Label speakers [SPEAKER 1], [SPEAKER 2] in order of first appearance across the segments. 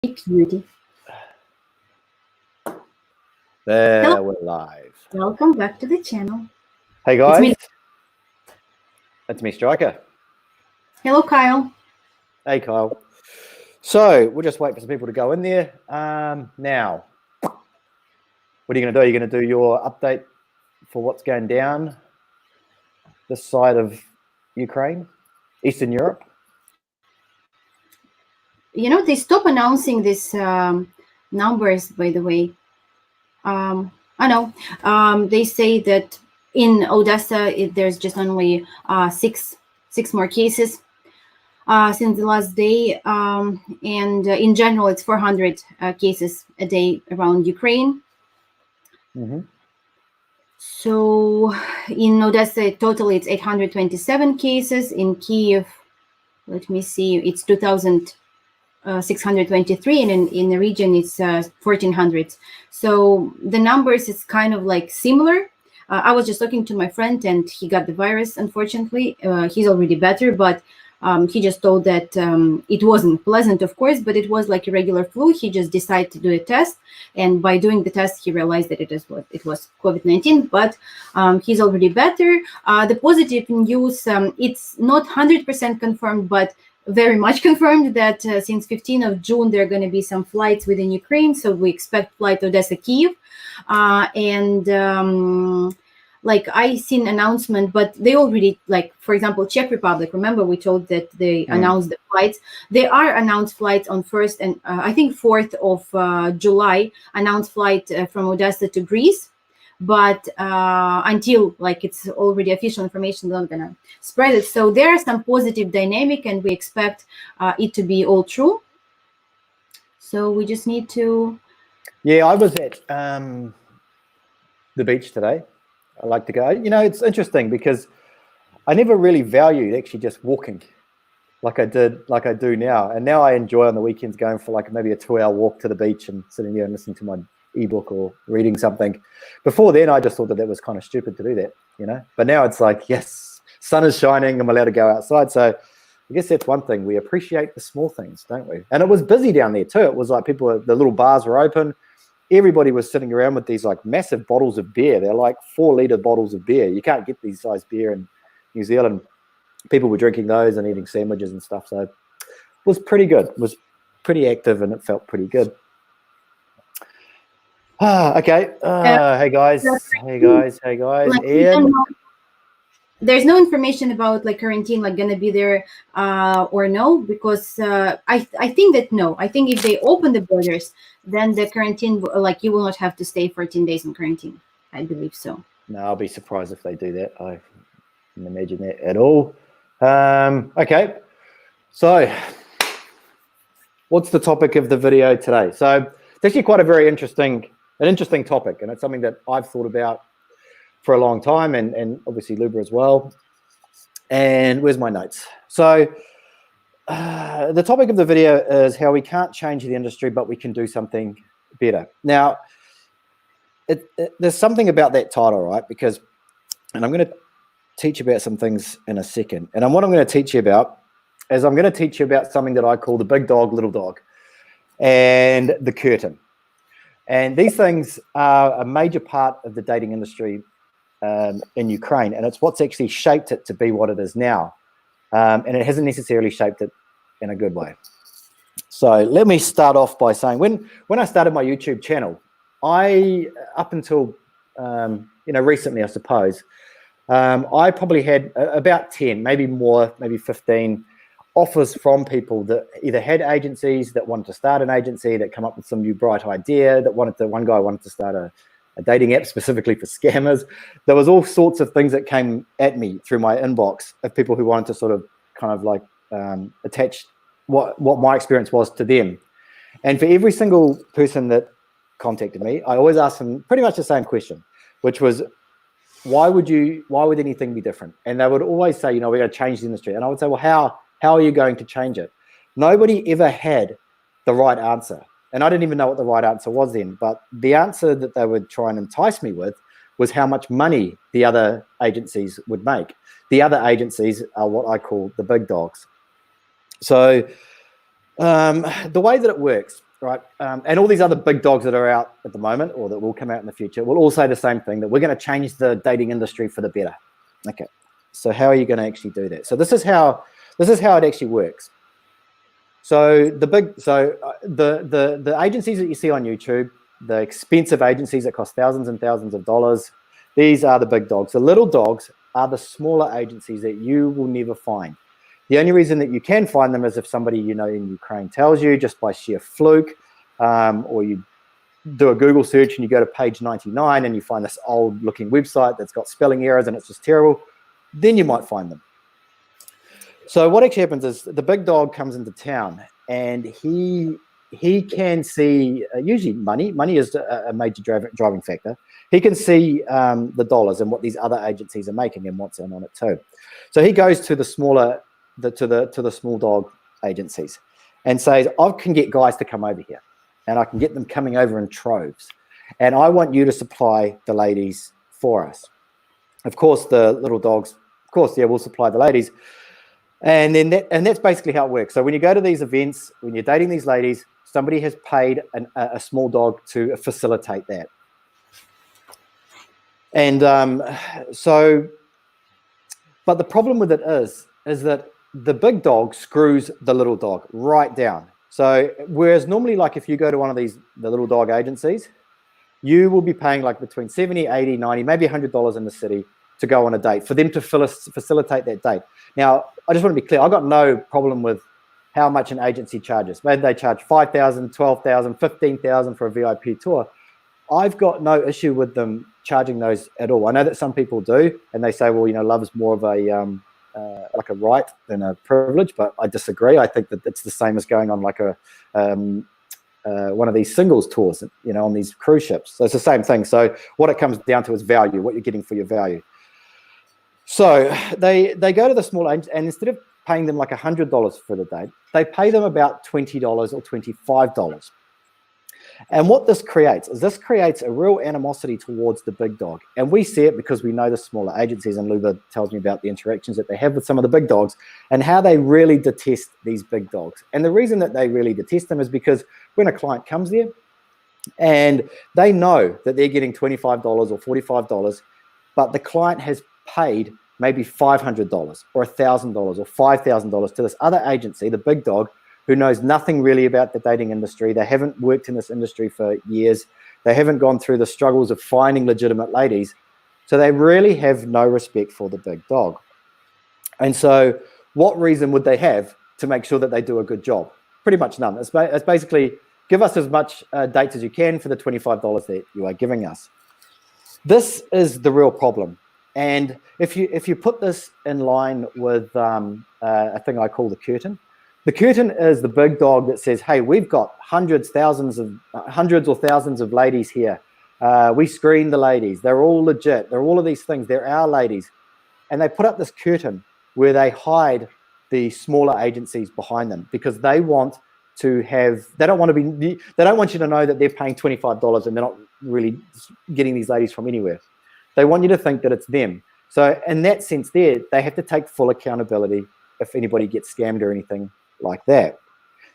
[SPEAKER 1] Beauty.
[SPEAKER 2] There,
[SPEAKER 1] Hello.
[SPEAKER 2] we're live.
[SPEAKER 1] Welcome back to the channel.
[SPEAKER 2] Hey
[SPEAKER 1] It's
[SPEAKER 2] guys,
[SPEAKER 1] me.
[SPEAKER 2] it's me, Striker.
[SPEAKER 1] Hello, Kyle.
[SPEAKER 2] Hey Kyle. So we'll just wait for some people to go in there. Now, what are you going to do? Are you going to do your update for what's going down this side of Ukraine, Eastern Europe?
[SPEAKER 1] You know, they stop announcing these numbers, by the way. I know. They say that in Odessa, there's just only six more cases since the last day. And in general, it's 400 cases a day around Ukraine.
[SPEAKER 2] Mm-hmm.
[SPEAKER 1] So in Odessa, totally it's 827 cases. In Kiev, let me see, it's 2,623, and in the region it's 1,400. So the numbers is kind of like similar. I was just talking to my friend, and he got the virus. Unfortunately, he's already better, but he just told that it wasn't pleasant, of course, but it was like a regular flu. He just decided to do a test, and by doing the test, he realized that it was COVID-19. But he's already better. The positive news, it's not 100% confirmed, but very much confirmed that since 15th of June, there are going to be some flights within Ukraine. So we expect flight Odessa Kiev. Like I seen announcement, but they already, like, for example, Czech Republic, remember we told that they announced the flights. They are announced flights on 1st and I think 4th of July, announced flight from Odessa to Greece. But until like it's already official information, they're not gonna spread it. So there are some positive dynamic, and we expect it to be all true. So we just need to.
[SPEAKER 2] Yeah, I was at the beach today. I like to go. You know, it's interesting because I never really valued actually just walking like I do now. And now I enjoy on the weekends going for like maybe a 2-hour walk to the beach and sitting there and listening to my ebook or reading something. Before then, I just thought that was kind of stupid to do that, you know. But now it's like, yes, sun is shining, I'm allowed to go outside. So I guess that's one thing. We appreciate the small things, don't we? And it was busy down there too. It was like the little bars were open. Everybody was sitting around with these like massive bottles of beer. They're like 4-liter bottles of beer. You can't get these size beer in New Zealand. People were drinking those and eating sandwiches and stuff. So it was pretty good. It was pretty active and it felt pretty good. Okay. Hey guys.
[SPEAKER 1] Like,
[SPEAKER 2] Ian.
[SPEAKER 1] There's no information about like quarantine, like gonna be there or no, because I think that no. I think if they open the borders, then the quarantine, like you will not have to stay 14 days in quarantine. I believe so.
[SPEAKER 2] No, I'll be surprised if they do that. I can't imagine that at all. Okay. So what's the topic of the video today? So it's actually quite an interesting topic, and it's something that I've thought about for a long time, and obviously Luba as well. And where's my notes? So the topic of the video is how we can't change the industry, but we can do something better. Now, there's something about that title, right? Because, and I'm going to teach you about some things in a second. And what I'm going to teach you about is I'm going to teach you about something that I call the big dog, little dog, and the curtain. And these things are a major part of the dating industry in Ukraine, and it's what's actually shaped it to be what it is now. And it hasn't necessarily shaped it in a good way. So let me start off by saying when I started my YouTube channel, up until recently, I suppose, I probably had about 10, maybe more, maybe 15 offers from people that either had agencies that wanted to start an agency, that come up with some new bright idea, one guy wanted to start a dating app specifically for scammers. There was all sorts of things that came at me through my inbox of people who wanted to sort of kind of like attach what my experience was to them. And for every single person that contacted me, I always asked them pretty much the same question, which was, why would anything be different? And they would always say, we're going to change the industry. And I would say, well, how are you going to change it? Nobody ever had the right answer. And I didn't even know what the right answer was then. But the answer that they would try and entice me with was how much money the other agencies would make. The other agencies are what I call the big dogs. So the way that it works right? And all these other big dogs that are out at the moment or that will come out in the future will all say the same thing, that we're going to change the dating industry for the better. Okay, so how are you going to actually do that? So this is how it actually works. So the agencies that you see on YouTube, the expensive agencies that cost thousands and thousands of dollars, these are the big dogs. The little dogs are the smaller agencies that you will never find. The only reason that you can find them is if somebody you know in Ukraine tells you, just by sheer fluke, or you do a Google search and you go to page 99 and you find this old looking website that's got spelling errors and it's just terrible, then you might find them. So what actually happens is the big dog comes into town and he can see usually money. Money is a major driving factor. He can see the dollars and what these other agencies are making and what's in on it too. So he goes to the smaller, to the small dog agencies and says, I can get guys to come over here and I can get them coming over in troves. And I want you to supply the ladies for us. Of course, the little dogs, of course, yeah, we'll supply the ladies. And then that's basically how it works. So when you go to these events, when you're dating these ladies, somebody has paid a small dog to facilitate that. And but the problem with it is that the big dog screws the little dog right down. So whereas normally, like if you go to one of the little dog agencies, you will be paying like between 70, 80, 90, maybe $100 in the city to go on a date for them to facilitate that date. Now, I just want to be clear. I've got no problem with how much an agency charges. Maybe they charge $5,000, $12,000, $15,000 for a VIP tour. I've got no issue with them charging those at all. I know that some people do, and they say, well, you know, love is more of a like a right than a privilege, but I disagree. I think that it's the same as going on like a one of these singles tours, you know, on these cruise ships. So it's the same thing. So what it comes down to is value, what you're getting for your value. So they go to the small agents, and instead of paying them like $100 for the date, they pay them about $20 or $25. And what this creates is a real animosity towards the big dog. And we see it because we know the smaller agencies, and Luba tells me about the interactions that they have with some of the big dogs and how they really detest these big dogs. And the reason that they really detest them is because when a client comes there and they know that they're getting $25 or $45, but the client has paid maybe $500 or $1,000 or $5,000 to this other agency, the big dog, who knows nothing really about the dating industry. They haven't worked in this industry for years. They haven't gone through the struggles of finding legitimate ladies. So they really have no respect for the big dog. And so what reason would they have to make sure that they do a good job? Pretty much none. It's basically give us as much dates as you can for the $25 that you are giving us. This is the real problem. And if you put this in line with a thing I call the curtain is the big dog that says, hey, we've got hundreds or thousands of ladies here. We screen the ladies. They're all legit. They're all of these things. They're our ladies. And they put up this curtain where they hide the smaller agencies behind them because they want to have, they don't want you to know that they're paying $25 and they're not really getting these ladies from anywhere. They want you to think that it's them. So in that sense there, they have to take full accountability if anybody gets scammed or anything like that.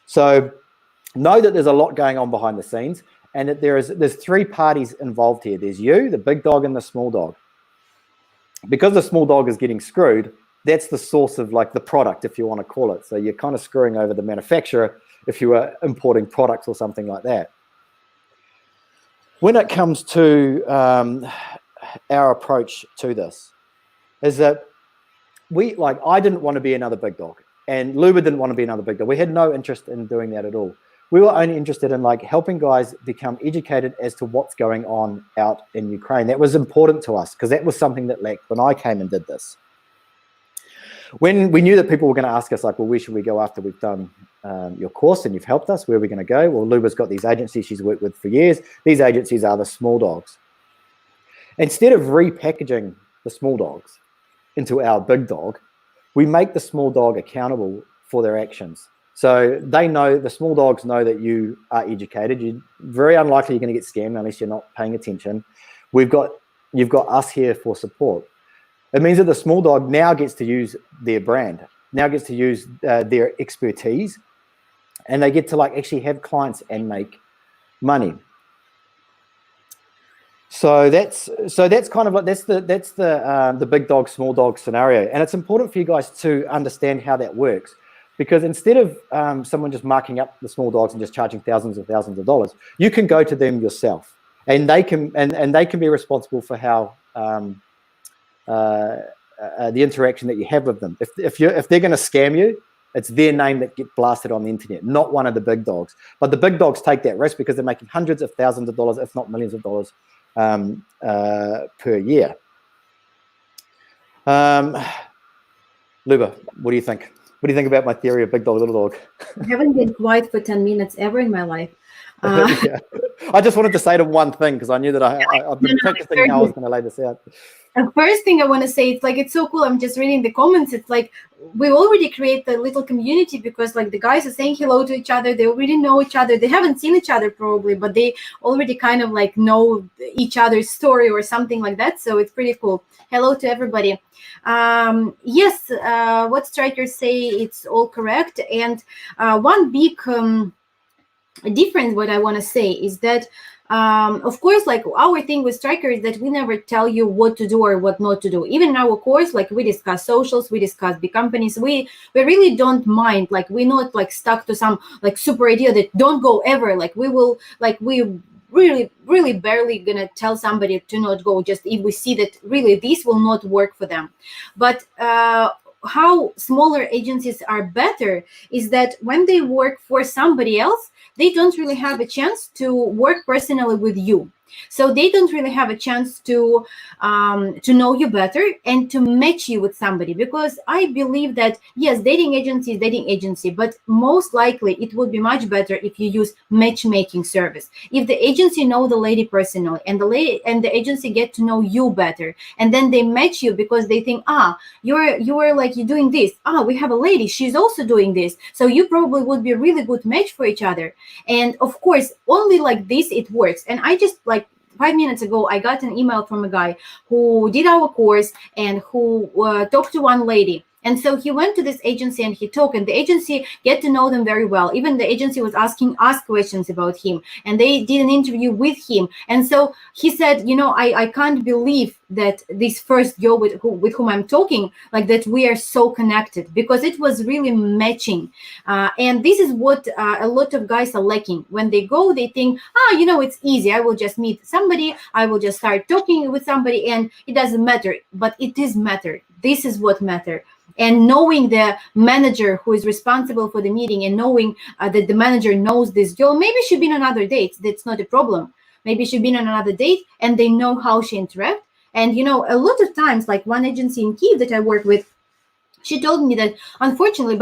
[SPEAKER 2] So know that there's a lot going on behind the scenes and that there's three parties involved here. There's you, the big dog, and the small dog. Because the small dog is getting screwed, that's the source of like the product, if you want to call it. So you're kind of screwing over the manufacturer if you are importing products or something like that. When it comes to our approach to this is that I didn't want to be another big dog, and Luba didn't want to be another big dog. We had no interest in doing that at all. We were only interested in like helping guys become educated as to what's going on out in Ukraine. That was important to us because that was something that lacked when I came and did this. When we knew that people were going to ask us like, well, where should we go after we've done your course and you've helped us? Where are we going to go? Well, Luba's got these agencies she's worked with for years. These agencies are the small dogs. Instead of repackaging the small dogs into our big dog, we make the small dog accountable for their actions. So they know, the small dogs know that you are educated. You're very unlikely you're going to get scammed unless you're not paying attention. You've got us here for support. It means that the small dog now gets to use their brand, now gets to use their expertise and they get to like actually have clients and make money. So that's kind of like that's the big dog, small dog scenario, and it's important for you guys to understand how that works, because instead of someone just marking up the small dogs and just charging thousands and thousands of dollars, you can go to them yourself, and they can and they can be responsible for how the interaction that you have with them. If they're going to scam you, it's their name that get blasted on the internet, not one of the big dogs. But the big dogs take that risk because they're making hundreds of thousands of dollars, if not millions of dollars per year. Luba, what do you think? What do you think about my theory of big dog, little dog?
[SPEAKER 1] I haven't been quiet for 10 minutes ever in my life.
[SPEAKER 2] Yeah. I just wanted to say to one thing because I knew that I've been practicing how I was going to lay this out.
[SPEAKER 1] The first thing I want to say, it's like, it's so cool. I'm just reading the comments. It's like we already create a little community because like the guys are saying hello to each other. They already know each other. They haven't seen each other probably, but they already kind of like know each other's story or something like that. So it's pretty cool. Hello to everybody. Yes, what strikers say, it's all correct. And one big difference what I want to say is that of course, like our thing with Striker is that we never tell you what to do or what not to do. Even in our course, like we discuss socials, we discuss big companies. We really don't mind. Like we're not like stuck to some like super idea that don't go ever. Like we will, like we really barely gonna tell somebody to not go just if we see that really this will not work for them. But how smaller agencies are better is that when they work for somebody else, they don't really have a chance to work personally with you. So they don't really have a chance to know you better and to match you with somebody, because I believe that yes, dating agency is dating agency, but most likely it would be much better if you use matchmaking service. If the agency know the lady personally and the agency get to know you better, and then they match you because they think, you're like you're doing this. We have a lady, she's also doing this, so you probably would be a really good match for each other. And of course, only like this it works. And I just like 5 minutes ago, I got an email from a guy who did our course and who talked to one lady. And so he went to this agency and he talked, and the agency get to know them very well. Even the agency was asking us questions about him, and they did an interview with him. And so he said, I can't believe that this first girl with whom I'm talking, like that we are so connected, because it was really matching. And this is what a lot of guys are lacking. When they go, they think, it's easy. I will just meet somebody. I will just start talking with somebody and it doesn't matter. But it is matter. This is what matter. And knowing the manager who is responsible for the meeting, and knowing that the manager knows this girl, maybe she's been on other dates. That's not a problem. Maybe she's been on another date and they know how she interacts. And, a lot of times, like one agency in Kyiv that I work with, she told me that unfortunately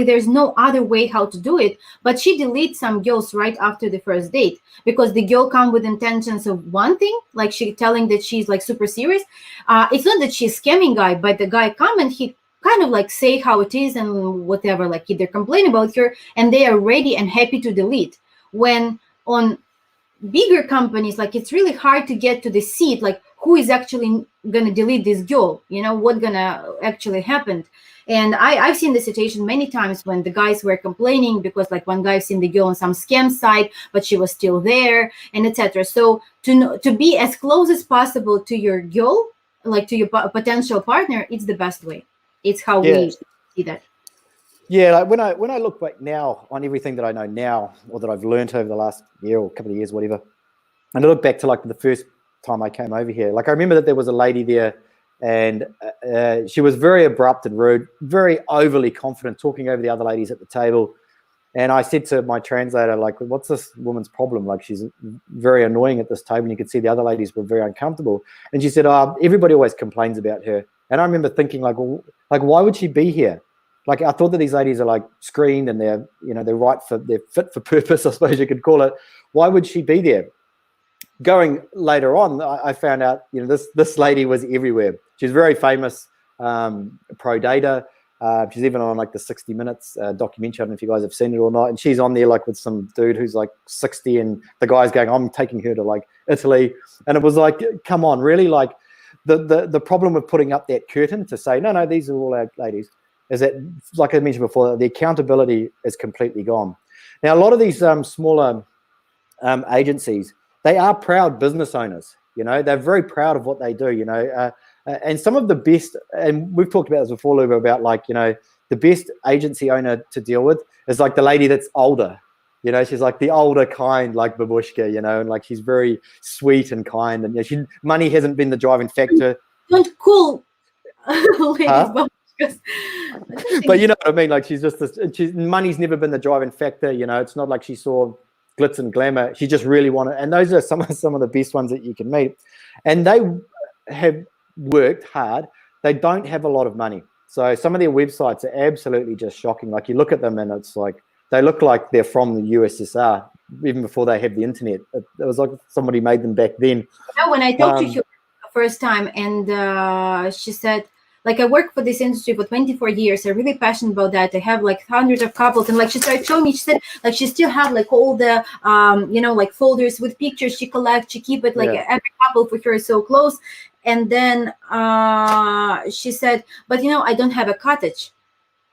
[SPEAKER 1] there's no other way how to do it, but she deletes some girls right after the first date because the girl come with intentions of one thing, like she telling that she's like super serious. It's not that she's scamming guy, but the guy come and he kind of like say how it is and whatever, like either complain about her, and they are ready and happy to delete. When on bigger companies, like it's really hard to get to the seat, like who is actually gonna delete this girl, what gonna actually happen. And I've seen the situation many times when the guys were complaining because like one guy seen the girl on some scam site, but she was still there, and etc. So to be as close as possible to your girl, like to your potential partner, it's the best way. It's how we see that.
[SPEAKER 2] Yeah, like when I look back now on everything that I know now, or that I've learned over the last year or couple of years, whatever, and I look back to like the first time I came over here, like I remember that there was a lady there, and she was very abrupt and rude, very overly confident, talking over the other ladies at the table. And I said to my translator, like, what's this woman's problem? Like, she's very annoying at this table. And you could see the other ladies were very uncomfortable. And she said, everybody always complains about her. And I remember thinking, like, why would she be here? Like, I thought that these ladies are like screened and they're fit for purpose, I suppose you could call it. Why would she be there? Going later on, I found out, this lady was everywhere. She's very famous, pro data. She's even on like the 60 Minutes documentary. I don't know if you guys have seen it or not. And she's on there like with some dude who's like 60, and the guy's going, I'm taking her to like Italy. And it was like, come on, really? Like the problem with putting up that curtain to say, no, these are all our ladies. is that, like I mentioned before, the accountability is completely gone. Now, a lot of these smaller agencies, they are proud business owners. They're very proud of what they do. And some of the best, and we've talked about this before, Luba, about the best agency owner to deal with is like the lady that's older. She's like the older kind, like babushka, and like she's very sweet and kind, and money hasn't been the driving factor.
[SPEAKER 1] Don't cool ladies,
[SPEAKER 2] Huh?
[SPEAKER 1] because
[SPEAKER 2] But you know what I mean? Like money's never been the driving factor. It's not like she saw glitz and glamour. She just really wanted, and those are some of the best ones that you can meet. And they have worked hard. They don't have a lot of money. So some of their websites are absolutely just shocking. Like you look at them and it's like, they look like they're from the USSR, even before they had the internet. It was like somebody made them back then.
[SPEAKER 1] When I talked to her the first time, and she said, like, I work for this industry for 24 years. I'm really passionate about that. I have like hundreds of couples. And like she started showing me, she said, like, she still have like all the, like folders with pictures she collects. She keep it like every couple for her is so close. And then she said, but I don't have a cottage.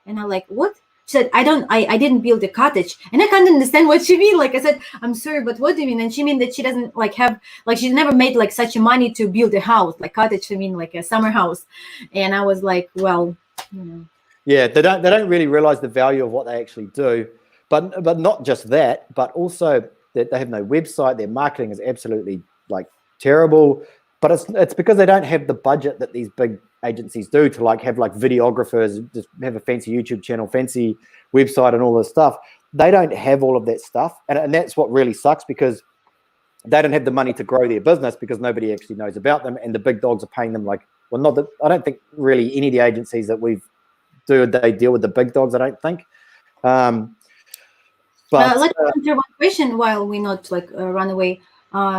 [SPEAKER 1] And I'm like, what? She said, I didn't build a cottage. And I can't understand what she mean. Like I said, I'm sorry, but what do you mean? And she mean that she doesn't like have, like she's never made like such a money to build a house, like cottage, I mean like a summer house. And I was like, well,
[SPEAKER 2] Yeah, they don't really realize the value of what they actually do. But not just that, but also that they have no website. Their marketing is absolutely like terrible. But it's because they don't have the budget that these big agencies do to like have like videographers, just have a fancy YouTube channel, fancy website and all this stuff. They don't have all of that stuff. And that's what really sucks, because they don't have the money to grow their business because nobody actually knows about them. And the big dogs are paying them like, well, not that, I don't think really any of the agencies that they deal with the big dogs, I don't think. But
[SPEAKER 1] let's answer one question while we not like run away.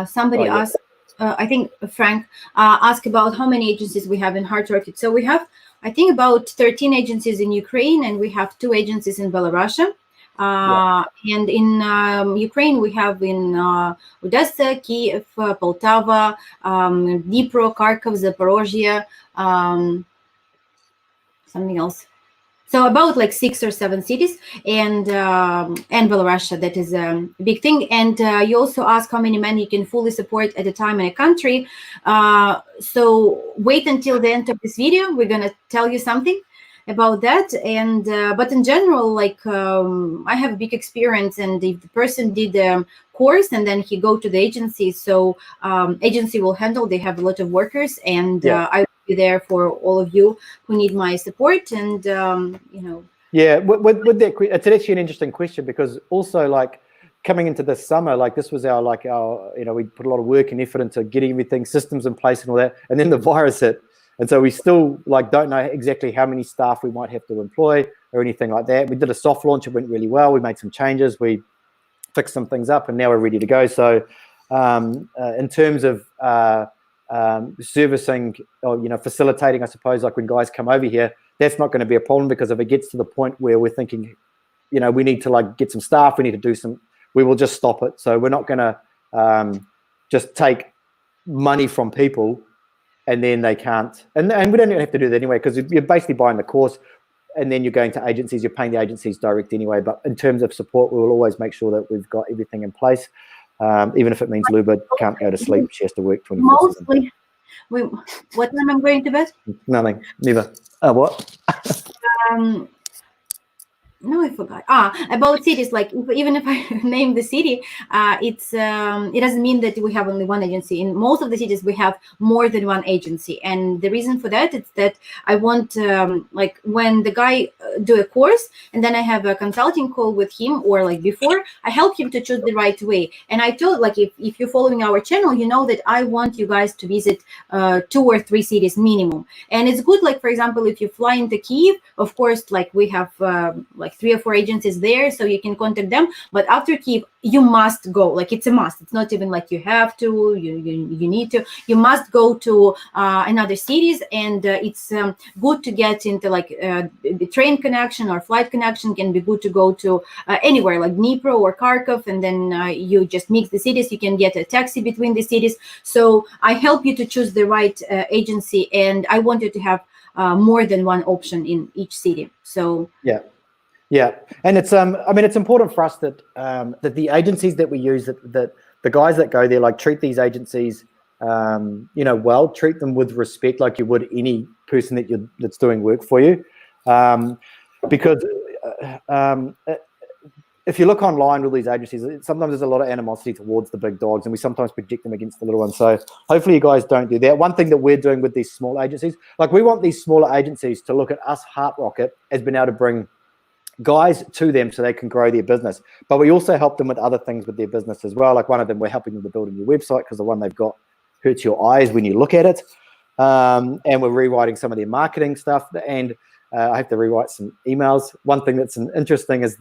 [SPEAKER 1] Somebody asked, I think Frank asked about how many agencies we have in Hard Rocket. So we have, I think, about 13 agencies in Ukraine, and we have 2 agencies in Belarus. And in Ukraine, we have in Odessa, Kiev, Poltava, Dnipro, Kharkov, Zaporozhye, something else. So about like 6 or 7 cities, and Belarus, that is a big thing. And you also ask how many men you can fully support at a time in a country. So wait until the end of this video. We're gonna tell you something about that. And but in general, like I have a big experience, and if the person did a course and then he go to the agency, so agency will handle. They have a lot of workers, and I be there for all of you who need my support. And
[SPEAKER 2] yeah, with that, it's actually an interesting question, because also like coming into this summer, like this was our we put a lot of work and effort into getting everything, systems in place and all that, and then the virus hit, and so we still like don't know exactly how many staff we might have to employ or anything like that. We did a soft launch, it went really well. We made some changes, we fixed some things up, and now we're ready to go. So in terms of servicing or facilitating, I suppose, like when guys come over here, that's not going to be a problem, because if it gets to the point where we're thinking we need to like get some staff, we need to do some, we will just stop it. So we're not going to just take money from people and then they can't, and we don't even have to do that anyway, because you're basically buying the course and then you're going to agencies, you're paying the agencies direct anyway. But in terms of support, we will always make sure that we've got everything in place. Even if it means Luba can't go to sleep, she has to work 24/7.
[SPEAKER 1] Mostly, what time I'm going to bed?
[SPEAKER 2] Nothing, never. What?
[SPEAKER 1] No, I forgot. About cities. Like even if I name the city, it doesn't mean that we have only one agency. In most of the cities, we have more than one agency, and the reason for that is that I want like when the guy do a course, and then I have a consulting call with him, or like before, I help him to choose the right way. And I told, like, if you're following our channel, you know that I want you guys to visit 2 or 3 cities minimum. And it's good, like for example, if you fly into Kiev, of course, like we have like 3 or 4 agencies there, so you can contact them. But after Kiev, you must go. Like it's a must. It's not even like you have to. You need to. You must go to another cities, and it's good to get into like the train connection or flight connection. Can be good to go to anywhere like Dnipro or Kharkov, and then you just mix the cities. You can get a taxi between the cities. So I help you to choose the right agency, and I want you to have more than one option in each city. So
[SPEAKER 2] yeah, and it's I mean, it's important for us that that the agencies that we use, that the guys that go there, like, treat these agencies well, treat them with respect, like you would any person that's doing work for you, because if you look online with these agencies, sometimes there's a lot of animosity towards the big dogs, and we sometimes project them against the little ones. So hopefully you guys don't do that. One thing that we're doing with these small agencies, like, we want these smaller agencies to look at us, Heart Rocket, as being able to bring guys to them so they can grow their business. But we also help them with other things with their business as well. Like, one of them, we're helping them to build a new website because the one they've got hurts your eyes when you look at it. And we're rewriting some of their marketing stuff. And I have to rewrite some emails. One thing that's interesting is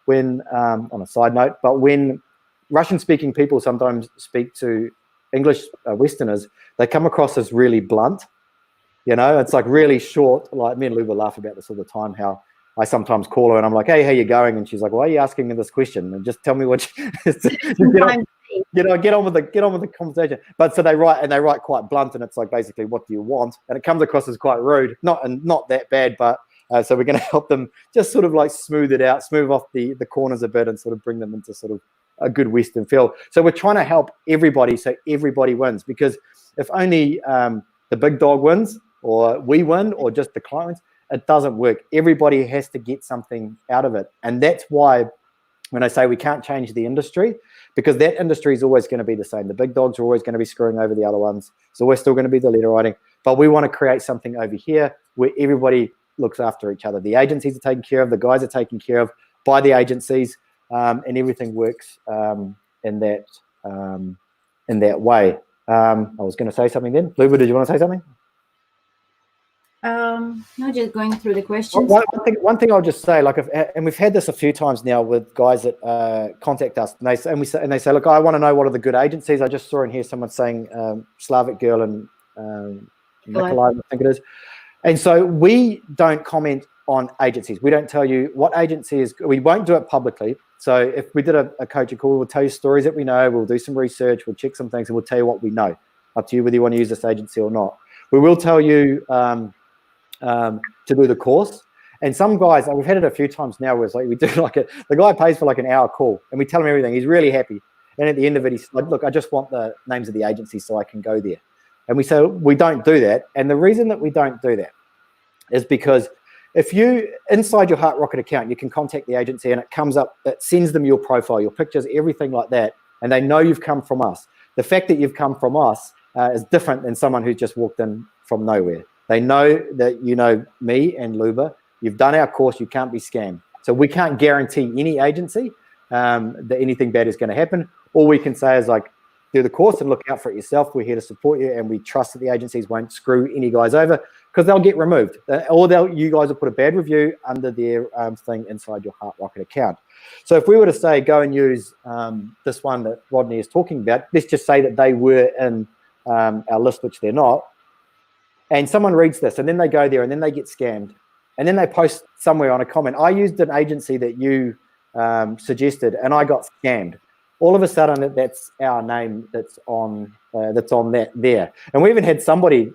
[SPEAKER 2] when, on a side note, but when Russian-speaking people sometimes speak to English Westerners, they come across as really blunt. It's like really short. Like, me and Luba laugh about this all the time, how I sometimes call her and I'm like, "Hey, how you going?" And she's like, "Why are you asking me this question? And just tell me what get on with the conversation." But so they write quite blunt, and it's like, basically, "What do you want?" And it comes across as quite rude, not that bad, but so we're going to help them just sort of like smooth it out, smooth off the corners a bit, and sort of bring them into sort of a good Western feel. So we're trying to help everybody, so everybody wins. Because if only the big dog wins, or we win, or just the client wins, it doesn't work. Everybody has to get something out of it. And that's why when I say we can't change the industry, because that industry is always going to be the same. The big dogs are always going to be screwing over the other ones. So we're still going to be the leader writing. But we want to create something over here where everybody looks after each other. The agencies are taken care of. The guys are taken care of by the agencies, and everything works in that way. I was going to say something then. Luba, did you want to say something?
[SPEAKER 1] No, just going through the questions.
[SPEAKER 2] One thing I'll just say, like, and we've had this a few times now with guys that contact us, and they say, "Look, I want to know what are the good agencies." I just saw in here someone saying Slavic Girl and Nikolai, I think it is. And so we don't comment on agencies. We don't tell you what agency is. We won't do it publicly. So if we did a coaching call, we'll tell you stories that we know. We'll do some research. We'll check some things, and we'll tell you what we know. Up to you whether you want to use this agency or not. We will tell you to do the course. And some guys, we've had it a few times now, where it's like we do the guy pays for like an hour call, and we tell him everything. He's really happy. And at the end of it, he's like, "Look, I just want the names of the agencies so I can go there." And we say we don't do that. And the reason that we don't do that is because if you, inside your Heart Rocket account, you can contact the agency, and it comes up, it sends them your profile, your pictures, everything like that. And they know you've come from us. The fact that you've come from us is different than someone who's just walked in from nowhere. They know that you know me and Luba. You've done our course. You can't be scammed. So we can't guarantee any agency that anything bad is going to happen. All we can say is, like, do the course and look out for it yourself. We're here to support you, and we trust that the agencies won't screw any guys over, because they'll get removed. Or you guys will put a bad review under their thing inside your Heart Rocket account. So if we were to say, go and use this one that Rodney is talking about, let's just say that they were in our list, which they're not, and someone reads this, and then they go there, and then they get scammed, and then they post somewhere on a comment, "I used an agency that you suggested, and I got scammed." All of a sudden, that's our name that's on that there. And we even had somebody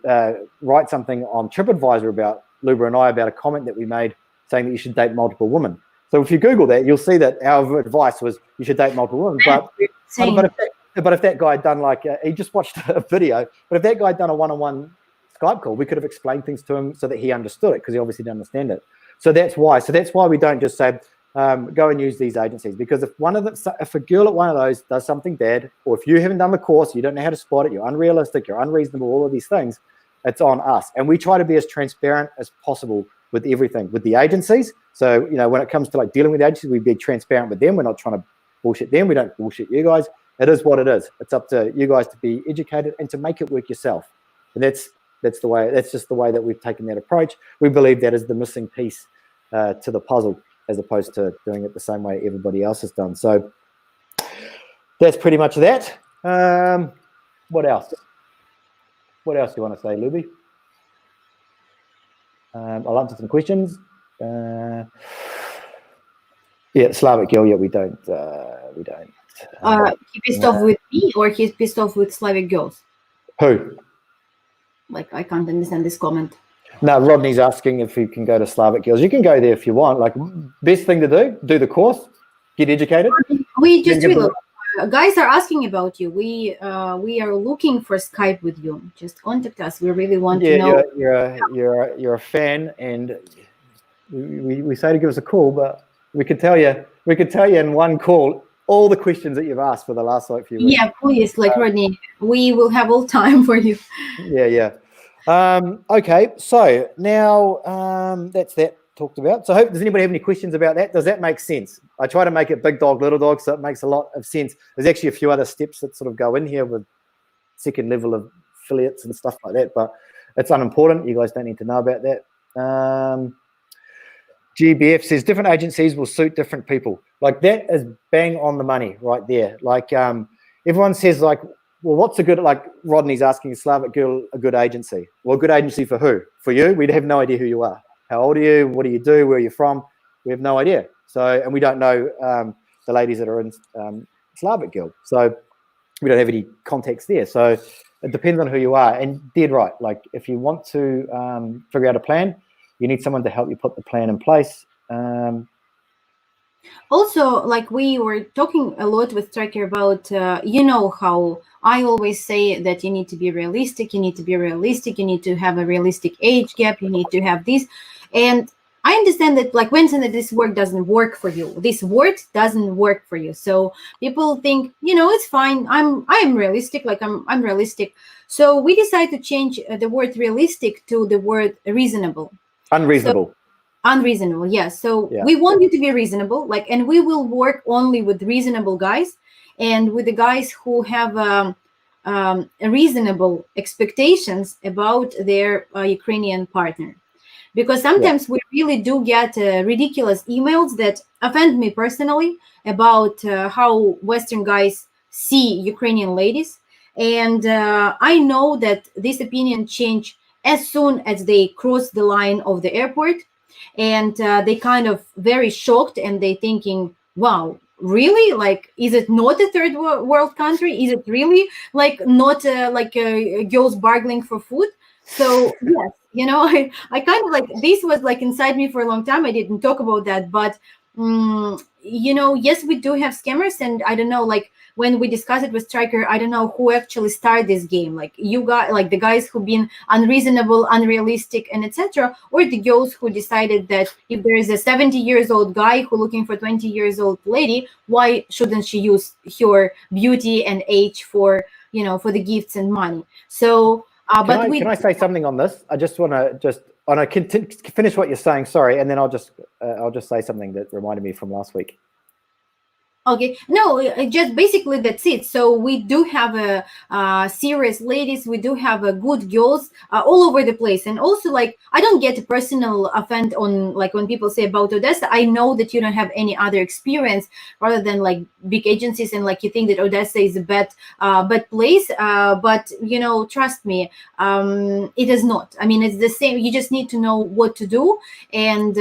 [SPEAKER 2] write something on TripAdvisor about Luba and I, about a comment that we made saying that you should date multiple women. So if you Google that, you'll see that our advice was you should date multiple women. But if that guy had done he just watched a video, but if that guy had done a one-on-one Skype call, we could have explained things to him so that he understood it, because he obviously didn't understand it. So that's why we don't just say go and use these agencies, because if a girl at one of those does something bad, or if you haven't done the course, you don't know how to spot it, you're unrealistic, you're unreasonable, all of these things, it's on us. And we try to be as transparent as possible with everything, with the agencies. So when it comes to like dealing with agencies, we be transparent with them. We're not trying to bullshit them. We don't bullshit you guys. It is what it is. It's up to you guys to be educated and to make it work yourself. And that's just the way that we've taken that approach. We believe that is the missing piece to the puzzle, as opposed to doing it the same way everybody else has done. So that's pretty much that. What else? What else do you want to say, Luby? I'll answer some questions. Yeah, Slavic girl. Yeah, we don't.
[SPEAKER 1] He pissed off with me, or he's pissed off with Slavic girls?
[SPEAKER 2] Who?
[SPEAKER 1] Like, I can't understand this comment.
[SPEAKER 2] No, Rodney's asking if you can go to Slavic Girls. You can go there if you want. Like, best thing to do the course, get educated.
[SPEAKER 1] We
[SPEAKER 2] Then
[SPEAKER 1] just
[SPEAKER 2] give
[SPEAKER 1] realized
[SPEAKER 2] them,
[SPEAKER 1] guys are asking about you. We are looking for Skype with you. Just contact us. We really want to
[SPEAKER 2] yeah,
[SPEAKER 1] know.
[SPEAKER 2] you're a fan, and we say to give us a call, but we could tell you in one call all the questions that you've asked for the last like few weeks.
[SPEAKER 1] Yeah, please, like Rodney, we will have all time for you.
[SPEAKER 2] Yeah. Okay, so now that's that talked about. So, does anybody have any questions about that? Does that make sense? I try to make it big dog, little dog, so it makes a lot of sense. There's actually a few other steps that sort of go in here with second level of affiliates and stuff like that, but it's unimportant. You guys don't need to know about that. GBF says different agencies will suit different people. Like, that is bang on the money right there. Like, everyone says, like, well, what's a good, like Rodney's asking, Slavic Girl a good agency? Well, a good agency for who? For you? We'd have no idea who you are. How old are you? What do you do? Where are you from? We have no idea. So, and we don't know the ladies that are in Slavic Girl. So we don't have any contacts there. So it depends on who you are. And dead right. Like, if you want to figure out a plan, you need someone to help you put the plan in place.
[SPEAKER 1] Also, like we were talking a lot with Striker about, how I always say that you need to be realistic, you need to be realistic, you need to have a realistic age gap, you need to have this. And I understand that, like, when this work doesn't work for you, this word doesn't work for you. So people think, it's fine. I'm realistic, like I'm realistic. So we decided to change the word realistic to the word reasonable.
[SPEAKER 2] Unreasonable.
[SPEAKER 1] So, unreasonable, yes. So
[SPEAKER 2] Yeah.
[SPEAKER 1] we want you to be reasonable, like, and we will work only with reasonable guys and with the guys who have reasonable expectations about their Ukrainian partner. Because sometimes we really do get ridiculous emails that offend me personally about how Western guys see Ukrainian ladies. And I know that this opinion change as soon as they cross the line of the airport, and they kind of very shocked, and they thinking, wow, really, like, is it not a third world country? Is it really like not girls bargaining for food? So yes, I kind of like, this was like inside me for a long time. I didn't talk about that, but yes, we do have scammers, and I don't know, like, when we discuss it with Striker, I don't know who actually started this game. Like, you got, like, the guys who've been unreasonable, unrealistic, and etc., or the girls who decided that if there is a 70 years old guy who looking for 20 years old lady, why shouldn't she use her beauty and age for the gifts and money? So
[SPEAKER 2] Can I say something on this? I just want to finish what you're saying. Sorry, and then I'll just say something that reminded me from last week.
[SPEAKER 1] Okay, no, just basically that's it. So we do have a serious ladies, we do have a good girls all over the place. And also, like, I don't get a personal offend on, like, when people say about Odessa. I know that you don't have any other experience rather than like big agencies, and like you think that Odessa is a bad place, but trust me, it is not. I mean, it's the same. You just need to know what to do, and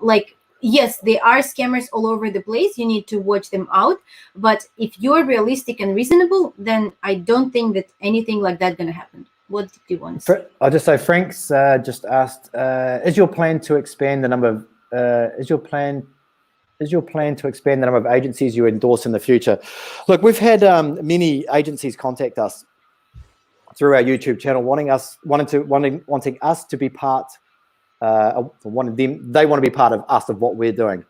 [SPEAKER 1] like, yes, there are scammers all over the place. You need to watch them out. But if you're realistic and reasonable, then I don't think that anything like that gonna happen. What do you want to say?
[SPEAKER 2] I'll just say Frank's just asked, is your plan to expand the number of is your plan to expand the number of agencies you endorse in the future? Look, we've had many agencies contact us through our YouTube channel wanting us to be part. They want to be part of us, of what we're doing.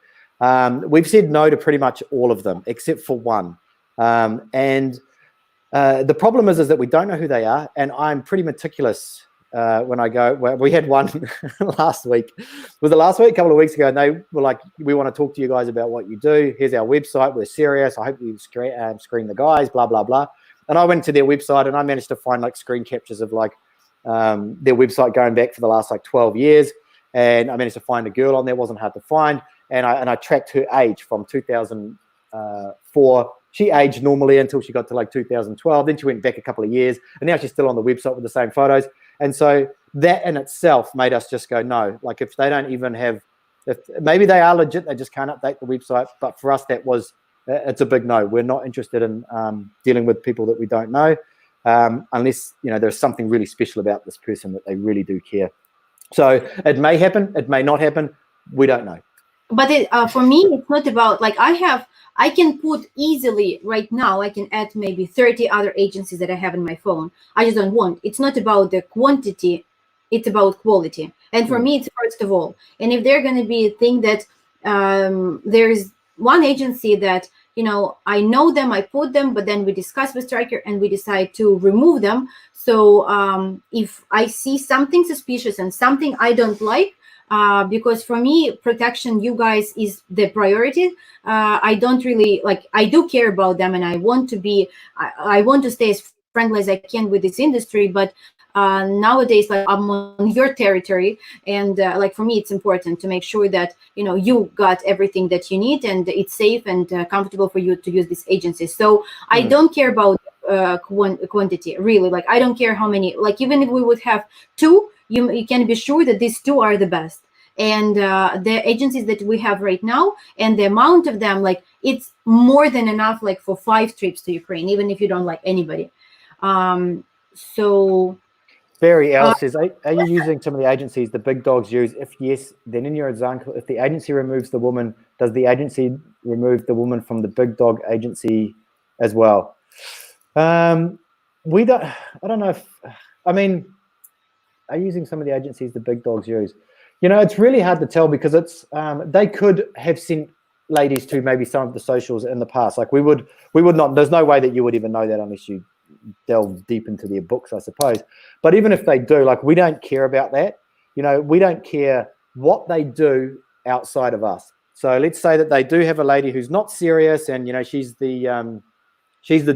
[SPEAKER 2] We've said no to pretty much all of them except for one, and the problem is that we don't know who they are, and I'm pretty meticulous when I go. Well, we had one last week. Was it last week? A couple of weeks ago, and they were like, "We want to talk to you guys about what you do. Here's our website. We're serious. I hope you screen the guys. Blah blah blah." And I went to their website, and I managed to find like screen captures of like their website going back for the last like 12 years. And I managed to find a girl on there. It wasn't hard to find. And I tracked her age from 2004. She aged normally until she got to like 2012. Then she went back a couple of years. And now she's still on the website with the same photos. And so that in itself made us just go, no. Like, if they don't even have, if maybe they are legit, they just can't update the website. But for us, it's a big no. We're not interested in dealing with people that we don't know, unless, there's something really special about this person that they really do care. So it may happen, it may not happen. We don't know.
[SPEAKER 1] But for me, it's not about like I can put easily right now, I can add maybe 30 other agencies that I have in my phone. I just don't want. It's not about the quantity, it's about quality. And for me, it's first of all. And if they're going to be a thing that there's one agency that, I know them, I put them, but then we discuss with Striker and we decide to remove them. So if I see something suspicious and something I don't like, because for me, protection, you guys, is the priority. I don't really like. I do care about them, and I want to be. I want to stay as friendly as I can with this industry. But nowadays, like, I'm on your territory, and like, for me, it's important to make sure that you got everything that you need, and it's safe and comfortable for you to use this agency. So I don't care about quantity, really. Like, I don't care how many. Like, even if we would have two, you can be sure that these two are the best. And the agencies that we have right now, and the amount of them, like, it's more than enough, like, for 5 trips to Ukraine, even if you don't like anybody. So
[SPEAKER 2] Barry L says, are you using some of the agencies the big dogs use? If yes, then in your example, if the agency removes the woman, does the agency remove the woman from the big dog agency as well? I don't know if, I mean, are you using some of the agencies the big dogs use? It's really hard to tell, because it's they could have sent ladies to maybe some of the socials in the past. Like, we would not, there's no way that you would even know that unless you delve deep into their books, I suppose. But even if they do, like, we don't care about that. We don't care what they do outside of us. So let's say that they do have a lady who's not serious, and she's the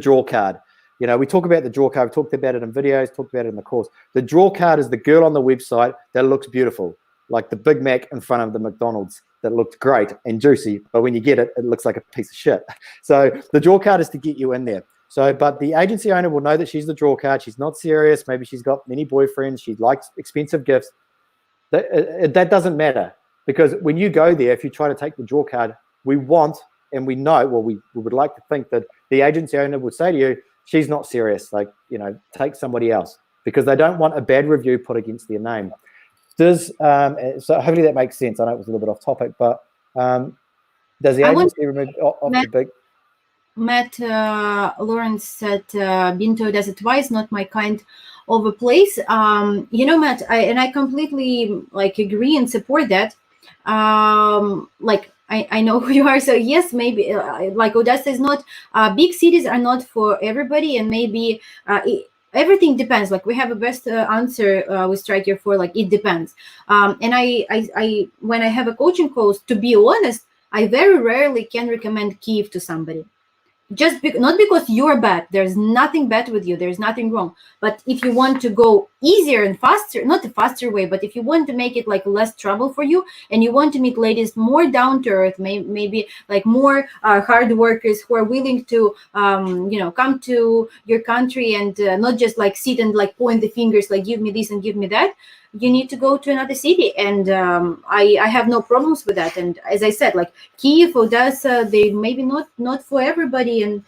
[SPEAKER 2] draw card. We talk about the draw card. We talked about it in videos, talked about it in the course. The draw card is the girl on the website that looks beautiful, like the Big Mac in front of the McDonald's that looked great and juicy, but when you get it, it looks like a piece of shit. So the draw card is to get you in there. So, but the agency owner will know that she's the draw card. She's not serious. Maybe she's got many boyfriends. She likes expensive gifts. That doesn't matter, because when you go there, if you try to take the draw card, we want, and we know, well, we would like to think that the agency owner would say to you, she's not serious, like, take somebody else, because they don't want a bad review put against their name. So hopefully that makes sense. I know it was a little bit off topic, but does the agency remove off the big?
[SPEAKER 1] Matt Lawrence said, Binto does it twice, not my kind of a place. Matt, I completely agree and support that. I know who you are, so yes, maybe like Odessa is not, big cities are not for everybody, and maybe everything depends. Like, we have a best answer with Striker for, like, it depends. And I when I have a coaching calls, to be honest, I very rarely can recommend Kiev to somebody. Just not because you're bad, there's nothing bad with you, there's nothing wrong, but if you want to go easier and faster, not the faster way, but if you want to make it like less trouble for you, and you want to meet ladies more down to earth, maybe like more hard workers who are willing to come to your country and not just like sit and like point the fingers, like, give me this and give me that, you need to go to another city. And I have no problems with that. And as I said, like, Kiev, Odessa, they maybe not for everybody, and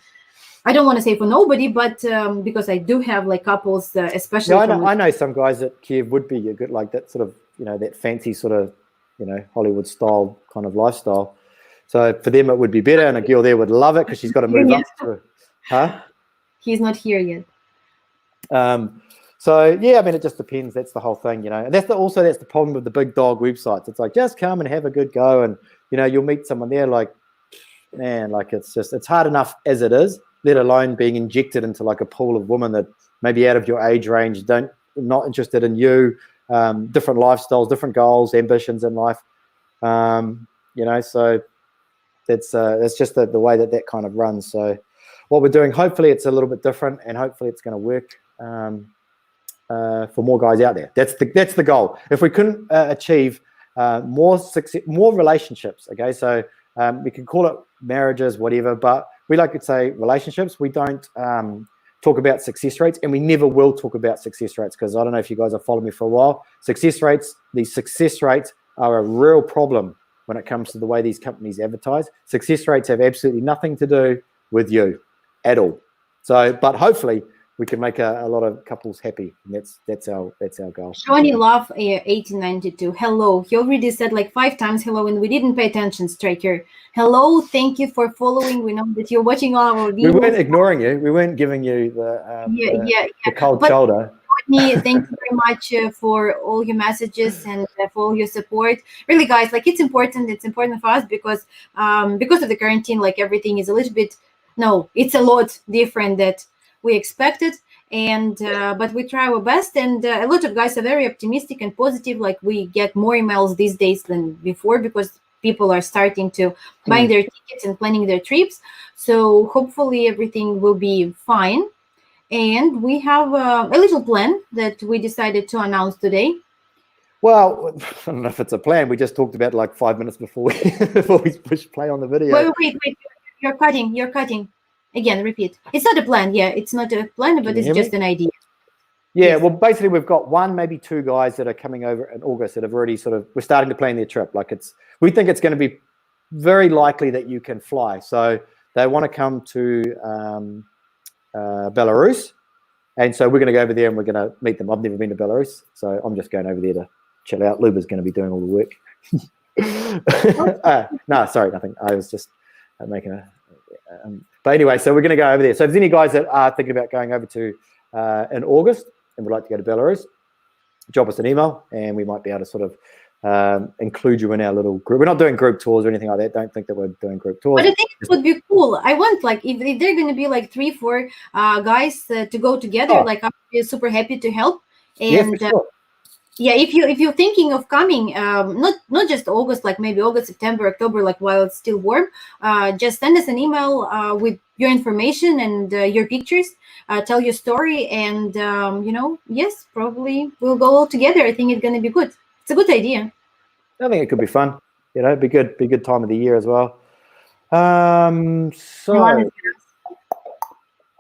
[SPEAKER 1] I don't want to say for nobody, but because I do have like couples, especially.
[SPEAKER 2] Yeah, I know some guys at Kiev would be good, like that sort of, that fancy sort of, Hollywood style kind of lifestyle. So for them, it would be better, and a girl there would love it because she's got to move up to, huh?
[SPEAKER 1] He's not here yet.
[SPEAKER 2] So yeah, I mean, it just depends. That's the whole thing, and that's the problem with the big dog websites. It's like, just come and have a good go, and you'll meet someone there. Like, man, like, it's hard enough as it is, let alone being injected into like a pool of women that maybe out of your age range, not interested in you, different lifestyles, different goals, ambitions in life. So that's just the way that kind of runs. So what we're doing, hopefully it's a little bit different, and hopefully it's going to work for more guys out there. That's the goal. If we couldn't achieve more success, more relationships, okay, so we can call it marriages, whatever, but we like to say relationships. We don't talk about success rates, and we never will talk about success rates, because I don't know if you guys have followed me for a while. These success rates are a real problem when it comes to the way these companies advertise. Success rates have absolutely nothing to do with you at all. So, but hopefully we can make a lot of couples happy. And that's our goal.
[SPEAKER 1] Johnny Love 1892. Hello. He already said like 5 times hello, and we didn't pay attention, Striker. Hello. Thank you for following. We know that you're watching all our videos.
[SPEAKER 2] We weren't ignoring you. We weren't giving you the cold shoulder.
[SPEAKER 1] Thank you very much for all your messages and for all your support. Really, guys, like it's important. It's important for us because of the quarantine, like everything is a little bit. No, it's a lot different that we expected, and but we try our best. And a lot of guys are very optimistic and positive. Like we get more emails these days than before because people are starting to buying their tickets and planning their trips. So hopefully everything will be fine. And we have a little plan that we decided to announce today.
[SPEAKER 2] Well, I don't know if it's a plan. We just talked about like 5 minutes before we push play on the video.
[SPEAKER 1] Wait. You're cutting. Again, repeat. It's not a plan. Yeah, it's not a plan, but it's just an idea.
[SPEAKER 2] Yeah,
[SPEAKER 1] Yes.
[SPEAKER 2] well, basically we've got 1, maybe 2 guys that are coming over in August that have already we're starting to plan their trip. Like we think it's going to be very likely that you can fly. So they want to come to Belarus, and so we're going to go over there and we're going to meet them. I've never been to Belarus, so I'm just going over there to chill out. Luba's going to be doing all the work. No, sorry, nothing. I was just making a but anyway, so we're going to go over there. So if there's any guys that are thinking about going over to in August and would like to go to Belarus, drop us an email and we might be able to sort of include you in our little group. We're not doing group tours or anything like that. Don't think that we're doing group tours.
[SPEAKER 1] But I think it would be cool. I want like if they're going to be like 3-4 guys to go together, like I'd be super happy to help. And
[SPEAKER 2] yeah, for sure.
[SPEAKER 1] Yeah, if you're thinking of coming, not just August, like maybe August, September, October, like while it's still warm, just send us an email with your information and your pictures. Tell your story, and yes, probably we'll go all together. I think it's gonna be good. It's a good idea.
[SPEAKER 2] I think it could be fun. It'd be good. Be a good time of the year as well. So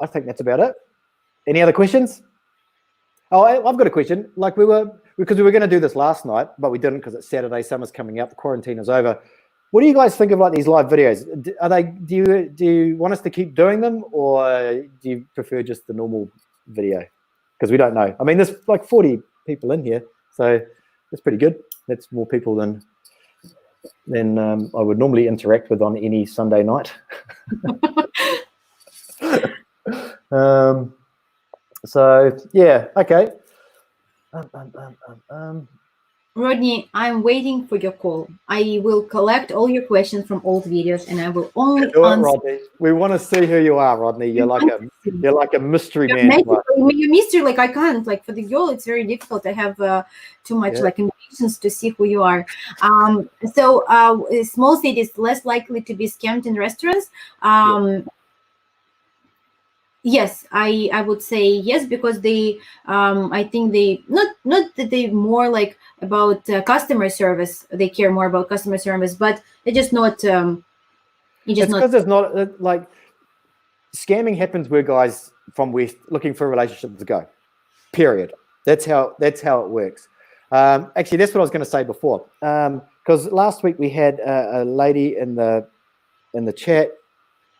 [SPEAKER 2] I think that's about it. Any other questions? Oh, I've got a question. Like because we were going to do this last night, but we didn't because it's Saturday. Summer's coming up. The quarantine is over. What do you guys think of like these live videos? Do you want us to keep doing them, or do you prefer just the normal video? Because we don't know. I mean, there's like 40 people in here, so that's pretty good. That's more people than I would normally interact with on any Sunday night. So yeah, okay.
[SPEAKER 1] Rodney, I'm waiting for your call. I will collect all your questions from old videos, and I will only answer.
[SPEAKER 2] Rodney. We want to see who you are, Rodney. You're like a mystery man.
[SPEAKER 1] You're mystery. Like I can't. Like for the girl, it's very difficult. I have too much like impatience to see who you are. So small cities less likely to be scammed in restaurants. Yes, I would say yes, because they I think they not that they more like about customer service. They care more about customer service, but they're just not. It's
[SPEAKER 2] because there's not like scamming happens where guys from West looking for a relationship to go. Period. That's how it works. Actually, that's what I was going to say before. Because last week we had a lady in the chat.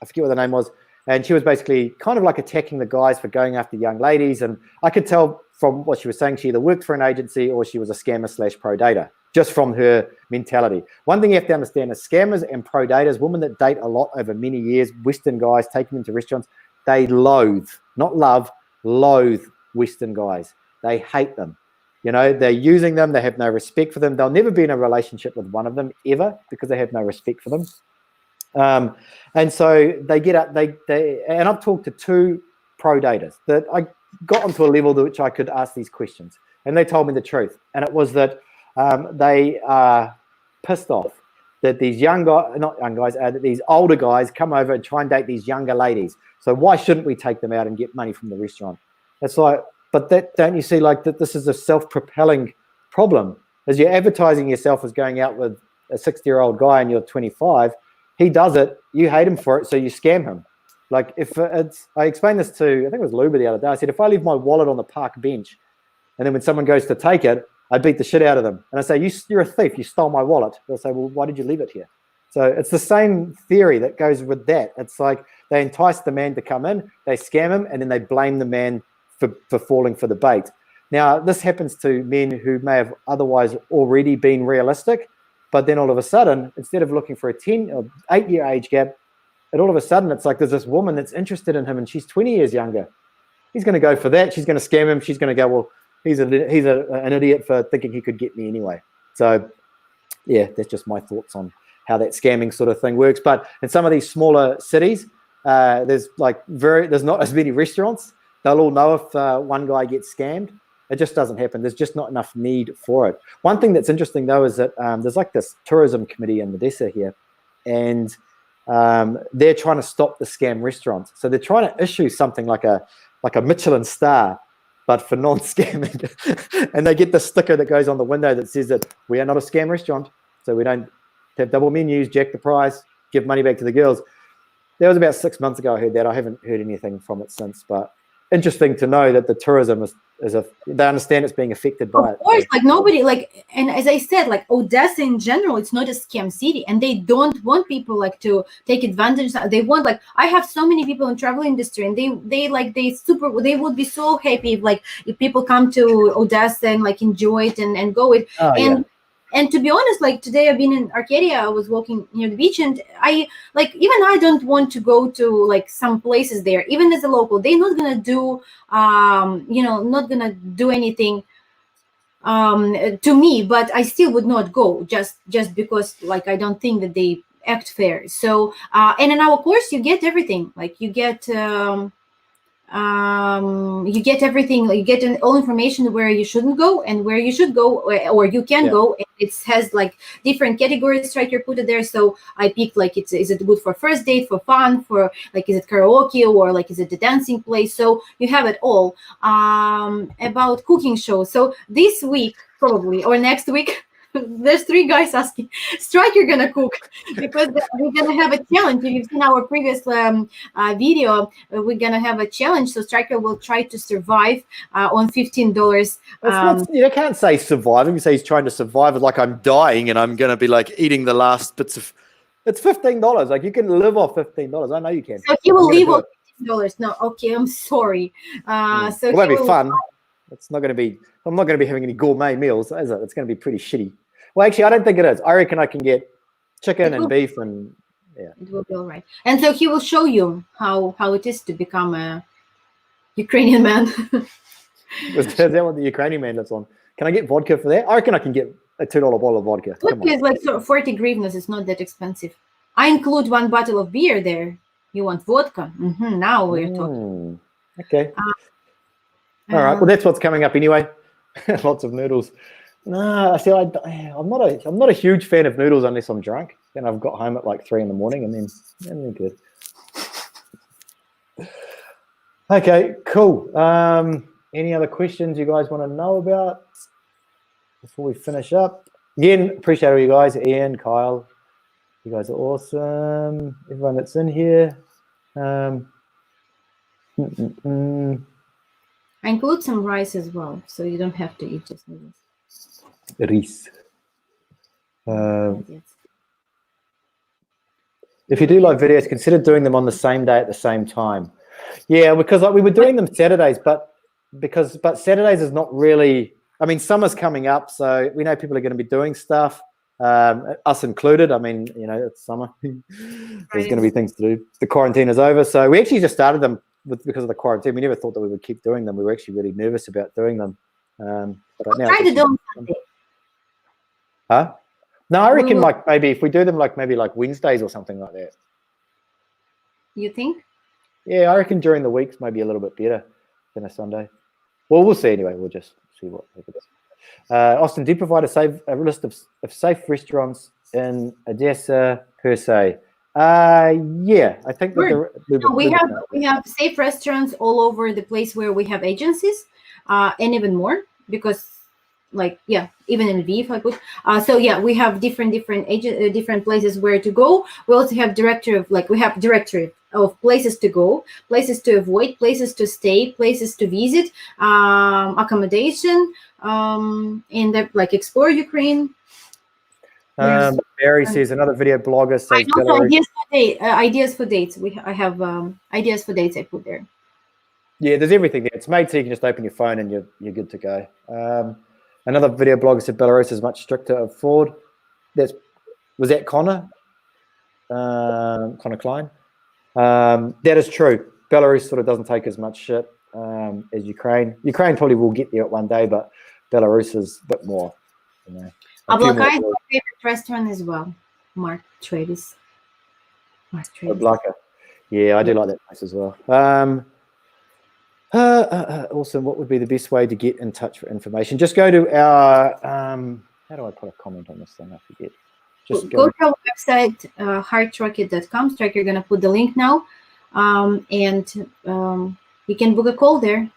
[SPEAKER 2] I forget what the name was. And she was basically kind of like attacking the guys for going after young ladies. And I could tell from what she was saying, she either worked for an agency or she was a scammer / pro dater, just from her mentality. One thing you have to understand is scammers and pro daters, women that date a lot over many years, Western guys, take them into restaurants, they loathe, not love, loathe Western guys. They hate them. You know, they're using them. They have no respect for them. They'll never be in a relationship with one of them ever because they have no respect for them. And so they get up, and I've talked to 2 pro daters that I got onto a level to which I could ask these questions, and they told me the truth. And it was that they are pissed off that these that these older guys come over and try and date these younger ladies. So why shouldn't we take them out and get money from the restaurant? It's like, but don't you see like that this is a self-propelling problem? As you're advertising yourself as going out with a 60-year-old guy and you're 25, he does it, you hate him for it, so you scam him. Like I explained this to, I think it was Luba the other day. I said, if I leave my wallet on the park bench, and then when someone goes to take it, I beat the shit out of them. And I say, you're a thief, you stole my wallet. They'll say, well, why did you leave it here? So it's the same theory that goes with that. It's like They entice the man to come in, they scam him, and then they blame the man for falling for the bait. Now, this happens to men who may have otherwise already been realistic, but then all of a sudden, instead of looking for a 10 or 8-year age gap, all of a sudden it's like there's this woman that's interested in him and she's 20 years younger. He's going to go for that. She's going to scam him. She's going to go, well, he's an idiot for thinking he could get me anyway. So, yeah, that's just my thoughts on how that scamming sort of thing works. But in some of these smaller cities, there's not as many restaurants. They'll all know if one guy gets scammed. It just doesn't happen. There's just not enough need for it. One thing that's interesting, though, is that there's like this tourism committee in Odessa here, and they're trying to stop the scam restaurants. So they're trying to issue something like a Michelin star, but for non-scamming. And they get the sticker that goes on the window that says that we are not a scam restaurant, so we don't have double menus, jack the price, give money back to the girls. That was about 6 months ago I heard that. I haven't heard anything from it since, but interesting to know that the tourism they understand it's being affected by it.
[SPEAKER 1] Of course, like nobody, like, and as I said, like Odessa in general, it's not a scam city, and they don't want people like to take advantage. They want, like, I have so many people in travel industry, and they would be so happy if people come to Odessa and like enjoy it and go it. And to be honest, like today I've been in Arcadia, I was walking near the beach, and I don't want to go to like some places there, even as a local. They're not gonna do, not gonna do anything to me, but I still would not go just because like I don't think that they act fair. So and in our course you get everything, like you get everything, like you get all information where you shouldn't go and where you should go, or you can go, and it has like different categories. Striker put it there, so I picked like is it good for first date, for fun, for like is it karaoke, or like is it the dancing place? So you have it all. About cooking shows, so this week probably or next week there's 3 guys asking, Striker gonna cook? Because we're gonna have a challenge. If you've seen our previous video, we're gonna have a challenge. So Striker will try to survive on $15.
[SPEAKER 2] You can't say surviving. You say he's trying to survive it like I'm dying and I'm gonna be like eating the last bits of. It's $15. Like you can live off $15. I know you can.
[SPEAKER 1] So he will live on $15. No, okay, I'm sorry. So
[SPEAKER 2] it won't be fun. It's not going to be. I'm not going to be having any gourmet meals, is it? It's going to be pretty shitty. Well, actually, I don't think it is. I reckon I can get chicken and beef, and it
[SPEAKER 1] will be all right. And so he will show you how it is to become a Ukrainian man.
[SPEAKER 2] Is that what the Ukrainian man lives on? Can I get vodka for that? I reckon I can get a $2 bottle of vodka.
[SPEAKER 1] Vodka is like 40 hryvnias. It's not that expensive. I include 1 bottle of beer there. You want vodka? Now we're talking.
[SPEAKER 2] Okay. All right. Well, that's what's coming up anyway. Lots of noodles. No, see, I'm not a huge fan of noodles unless I'm drunk. Then I've got home at like 3 in the morning, and then they're good. Okay, cool. Any other questions you guys want to know about before we finish up? Again, appreciate all you guys. Ian, Kyle, you guys are awesome. Everyone that's in here.
[SPEAKER 1] I include some rice as well, so you don't have to eat just noodles.
[SPEAKER 2] Rice. If you do live videos, consider doing them on the same day at the same time. Yeah, because like we were doing them Saturdays, but Saturdays is not really. I mean, summer's coming up, so we know people are going to be doing stuff, us included. I mean, it's summer. There's going to be things to do. The quarantine is over, so we actually just started them because of the quarantine. We never thought that we would keep doing them. We were actually really nervous about doing them. But now
[SPEAKER 1] try to do them Sunday.
[SPEAKER 2] Huh? No, I reckon like maybe if we do them like Wednesdays or something like that.
[SPEAKER 1] You think?
[SPEAKER 2] Yeah, I reckon during the weeks maybe a little bit better than a Sunday. Well, we'll see anyway. We'll just see what happens. Austin, do you provide a list of safe restaurants in Odessa per se? Yeah, I think that
[SPEAKER 1] we have safe restaurants all over the place where we have agencies, and even more because, even in Lviv I put. So yeah, we have different places where to go. We also have directory of places to go, places to avoid, places to stay, places to visit, accommodation, and explore Ukraine. Yes.
[SPEAKER 2] Barry says another video blogger says
[SPEAKER 1] And also
[SPEAKER 2] Belarus.
[SPEAKER 1] ideas for dates. I have ideas for dates I put there.
[SPEAKER 2] Yeah, there's everything there. It's made so you can just open your phone and you're good to go. Another video blogger said Belarus is much stricter of fraud. Was that Connor? Connor Klein. That is true. Belarus sort of doesn't take as much shit as Ukraine. Ukraine probably will get there at one day, but Belarus is a bit more. You know,
[SPEAKER 1] Ablaka is my favorite restaurant as well. Mark Travis.
[SPEAKER 2] Ablaka. Yeah, I do like that place as well. Awesome. What would be the best way to get in touch for information? Just go to our. How do I put a comment on this thing? I forget. Just
[SPEAKER 1] go to our website, heartrocket.com. Striker, you're going to put the link now. And you can book a call there.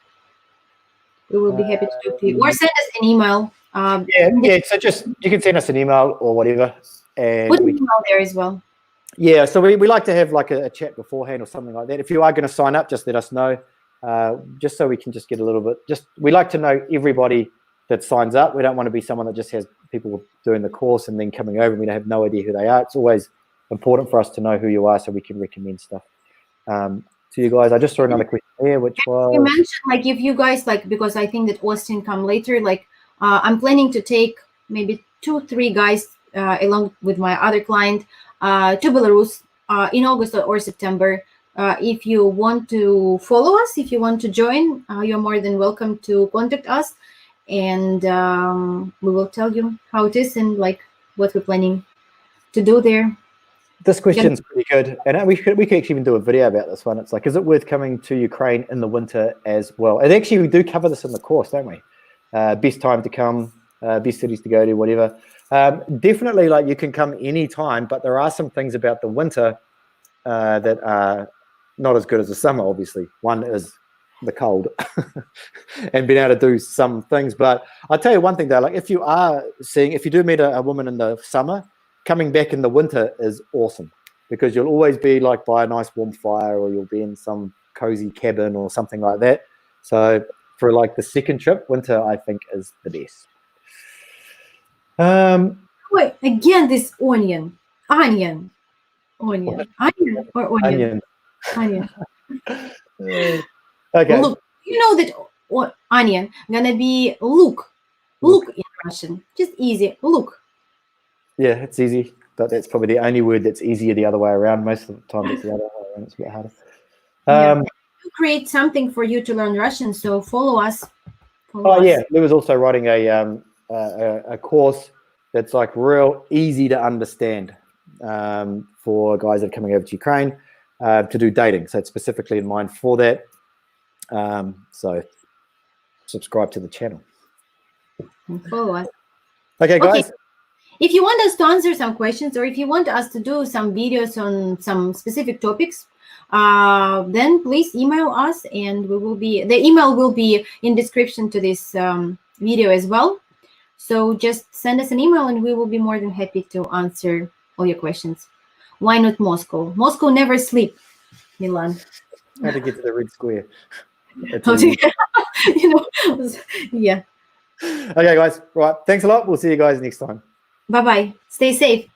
[SPEAKER 1] We will be happy to talk to you. Or send us an email.
[SPEAKER 2] So just you can send us an email or whatever. And
[SPEAKER 1] put an email there as well.
[SPEAKER 2] Yeah, so we like to have like a chat beforehand or something like that. If you are going to sign up, just let us know. Just so we can just get a little bit. We like to know everybody that signs up. We don't want to be someone that just has people doing the course and then coming over and we don't have no idea who they are. It's always important for us to know who you are so we can recommend stuff to you guys. I just saw another question here, which was
[SPEAKER 1] you mentioned like if you guys because I think that Austin come later. I'm planning to take maybe 2-3 guys along with my other client to Belarus in August or September. If you want to follow us, if you want to join, you're more than welcome to contact us, and we will tell you how it is and like what we're planning to do there.
[SPEAKER 2] This question's pretty good, and we could actually even do a video about this one. It's like, is it worth coming to Ukraine in the winter as well? And actually, we do cover this in the course, don't we? Best time to come, best cities to go to, whatever. Definitely, like you can come anytime, but there are some things about the winter that are not as good as the summer, obviously. One is the cold and being able to do some things. But I'll tell you one thing though, like if you do meet a woman in the summer, coming back in the winter is awesome because you'll always be like by a nice warm fire or you'll be in some cozy cabin or something like that. So for like the second trip, winter I think is the best.
[SPEAKER 1] Wait, again, this onion or onion?
[SPEAKER 2] Okay.
[SPEAKER 1] Look, you know that onion gonna be look in Russian. Just easy. Look.
[SPEAKER 2] Yeah, it's easy, but that's probably the only word that's easier the other way around. Most of the time, it's the other way around. It's a bit harder.
[SPEAKER 1] To create something for you to learn Russian, so follow us.
[SPEAKER 2] Yeah, Luba's also writing a course that's like real easy to understand for guys that are coming over to Ukraine to do dating. So it's specifically in mind for that. So subscribe to the channel.
[SPEAKER 1] And follow us.
[SPEAKER 2] Okay, guys.
[SPEAKER 1] Okay. If you want us to answer some questions or if you want us to do some videos on some specific topics, then please email us and the email will be in description to this video as well. So just send us an email and we will be more than happy to answer all your questions. Why not Moscow? Moscow never sleep, Milan.
[SPEAKER 2] How to get to the red square.
[SPEAKER 1] Yeah.
[SPEAKER 2] Okay, guys. Right. Thanks a lot. We'll see you guys next time.
[SPEAKER 1] Bye-bye. Stay safe.